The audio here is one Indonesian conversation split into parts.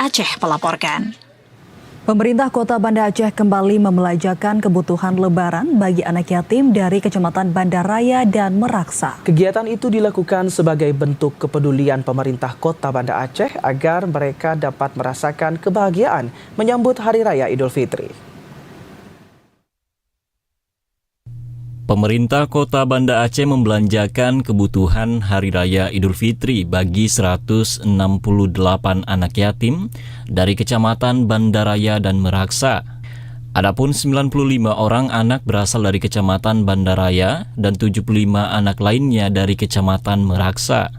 Aceh melaporkan. Pemerintah Kota Banda Aceh kembali membelanjakan kebutuhan lebaran bagi anak yatim dari Kecamatan Banda Raya dan Meraksa. Kegiatan itu dilakukan sebagai bentuk kepedulian pemerintah Kota Banda Aceh agar mereka dapat merasakan kebahagiaan menyambut Hari Raya Idul Fitri. Pemerintah Kota Banda Aceh membelanjakan kebutuhan Hari Raya Idul Fitri bagi 168 anak yatim dari Kecamatan Banda Raya dan Meraksa. Adapun 95 orang anak berasal dari Kecamatan Banda Raya dan 75 anak lainnya dari Kecamatan Meraksa.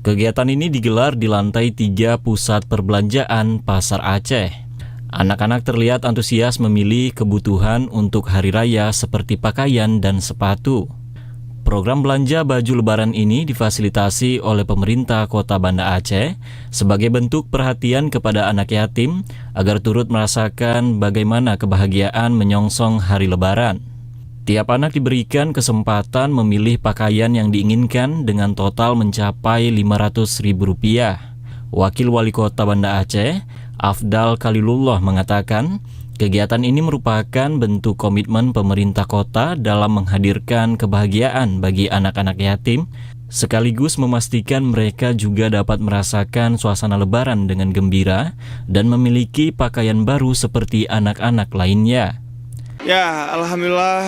Kegiatan ini digelar di lantai 3 Pusat Perbelanjaan Pasar Aceh. Anak-anak terlihat antusias memilih kebutuhan untuk hari raya seperti pakaian dan sepatu. Program belanja baju lebaran ini difasilitasi oleh pemerintah Kota Banda Aceh sebagai bentuk perhatian kepada anak yatim agar turut merasakan bagaimana kebahagiaan menyongsong hari lebaran. Tiap anak diberikan kesempatan memilih pakaian yang diinginkan dengan total mencapai Rp500.000. Wakil Wali Kota Banda Aceh, Afdal Khalilullah mengatakan, kegiatan ini merupakan bentuk komitmen pemerintah kota dalam menghadirkan kebahagiaan bagi anak-anak yatim, sekaligus memastikan mereka juga dapat merasakan suasana lebaran dengan gembira dan memiliki pakaian baru seperti anak-anak lainnya. Ya, alhamdulillah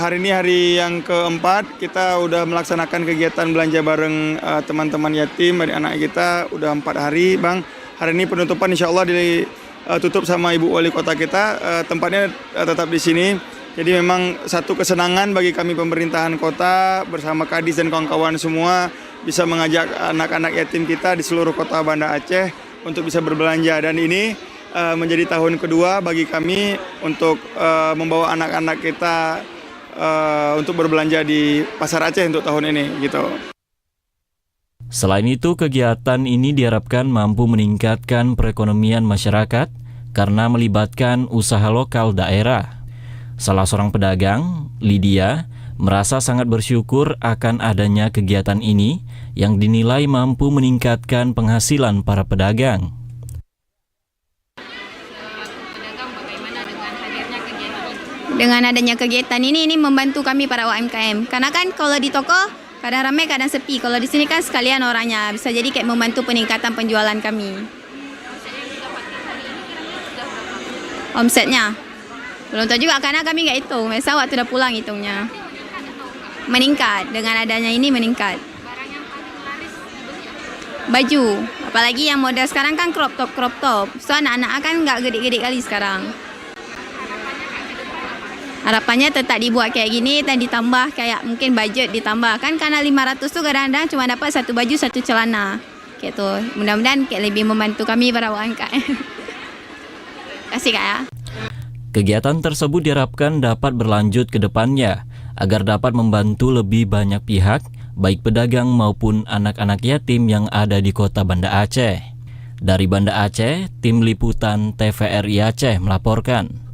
hari ini hari yang keempat kita udah melaksanakan kegiatan belanja bareng teman-teman yatim dari anak kita udah 4 hari, Bang. Hari ini penutupan insya Allah ditutup sama Ibu Wali Kota kita, tempatnya tetap di sini. Jadi memang satu kesenangan bagi kami pemerintahan kota bersama Kadis dan kawan-kawan semua bisa mengajak anak-anak yatim kita di seluruh Kota Banda Aceh untuk bisa berbelanja. Dan ini menjadi tahun kedua bagi kami untuk membawa anak-anak kita untuk berbelanja di Pasar Aceh untuk tahun ini gitu. Selain itu, kegiatan ini diharapkan mampu meningkatkan perekonomian masyarakat karena melibatkan usaha lokal daerah. Salah seorang pedagang, Lydia, merasa sangat bersyukur akan adanya kegiatan ini yang dinilai mampu meningkatkan penghasilan para pedagang. Dengan adanya kegiatan ini membantu kami para UMKM. Karena kan kalau di toko kadang ramai, kadang sepi. Kalau di sini kan sekalian orangnya. Bisa jadi kayak membantu peningkatan penjualan kami. Omsetnya? Belum tahu juga karena kami nggak hitung. Biasa waktu udah pulang hitungnya. Meningkat. Dengan adanya ini meningkat. Baju. Apalagi yang model sekarang kan crop top. So anak-anak kan nggak gede-gede kali sekarang. Harapannya tetap dibuat kayak gini dan ditambah kayak mungkin budget ditambah. Kan karena 500 tuh kadang-kadang cuma dapat satu baju, satu celana. Kayak tuh. Mudah-mudahan kayak lebih membantu kami para UMKM. Kasih Kak ya. Kegiatan tersebut diharapkan dapat berlanjut ke depannya agar dapat membantu lebih banyak pihak, baik pedagang maupun anak-anak yatim yang ada di Kota Banda Aceh. Dari Banda Aceh, Tim Liputan TVRI Aceh melaporkan.